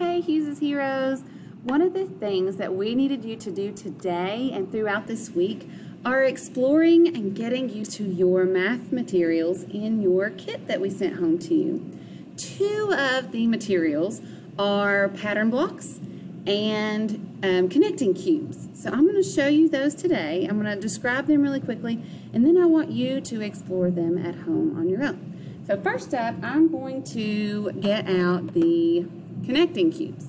Hey Hughes' Heroes! One of the things that we needed you to do today and throughout this week are exploring and getting used to your math materials in your kit that we sent home to you. Two of the materials are pattern blocks and connecting cubes. So I'm going to show you those today. I'm going to describe them really quickly, and then I want you to explore them at home on your own. So first up, I'm going to get out the connecting cubes.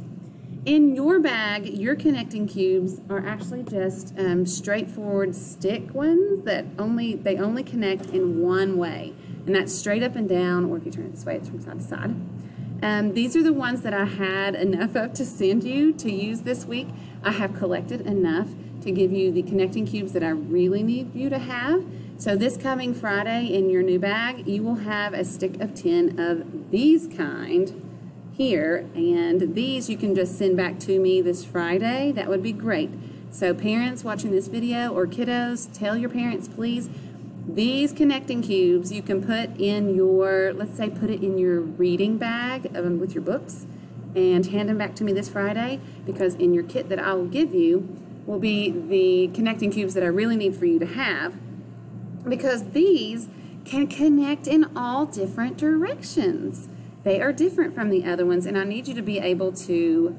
In your bag, your connecting cubes are actually just straightforward stick ones that only connect in one way, and that's straight up and down, or if you turn it this way, it's from side to side. These are the ones that I had enough of to send you to use this week. I have collected enough to give you the connecting cubes that I really need you to have. So this coming Friday in your new bag, you will have a stick of 10 of these kind here, and these you can just send back to me this Friday. That would be great. So parents watching this video, or kiddos, tell your parents, please, these connecting cubes you can put in your, let's say put it in your reading bag with your books, and hand them back to me this Friday, because in your kit that I will give you will be the connecting cubes that I really need for you to have, because these can connect in all different directions. They are different from the other ones, and I need you to be able to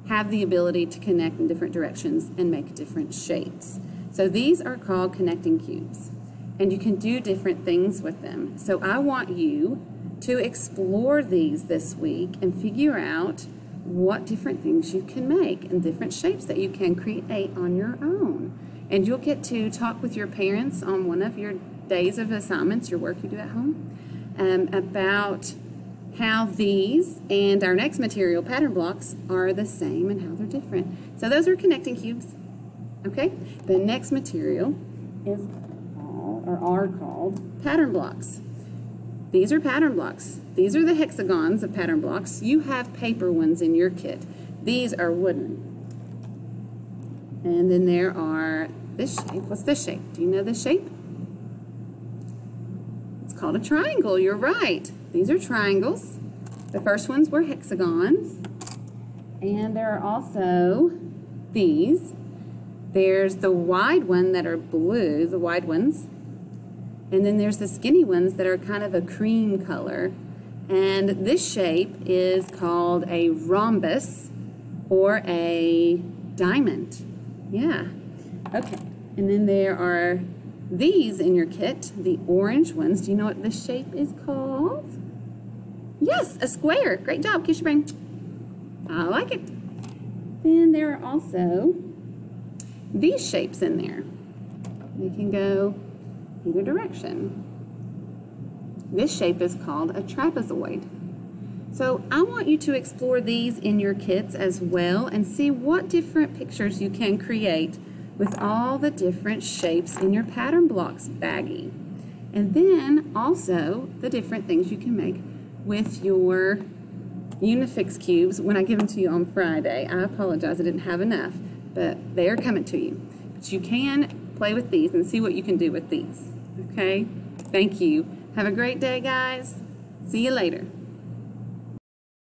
have the ability to connect in different directions and make different shapes. So these are called connecting cubes, and you can do different things with them. So I want you to explore these this week and figure out what different things you can make and different shapes that you can create on your own. And you'll get to talk with your parents on one of your days of assignments, your work you do at home, about how these and our next material, pattern blocks, are the same and how they're different. So those are connecting cubes. Okay? The next material are called pattern blocks. These are pattern blocks. These are the hexagons of pattern blocks. You have paper ones in your kit. These are wooden. And then there are this shape. What's this shape? Do you know this shape? It's called a triangle. You're right. These are triangles. The first ones were hexagons. And there are also these. There's the wide one that are blue, the wide ones. And then there's the skinny ones that are kind of a cream color. And this shape is called a rhombus or a diamond. Yeah. Okay. And then there are these in your kit, the orange ones. Do you know what this shape is called? Yes, a square. Great job. Kiss your brain. I like it. Then there are also these shapes in there. They can go either direction. This shape is called a trapezoid. So I want you to explore these in your kits as well and see what different pictures you can create with all the different shapes in your pattern blocks baggie. And then also the different things you can make with your Unifix cubes when I give them to you on Friday. I apologize, I didn't have enough, but they are coming to you. But you can play with these and see what you can do with these. Okay? Thank you. Have a great day, guys. See you later.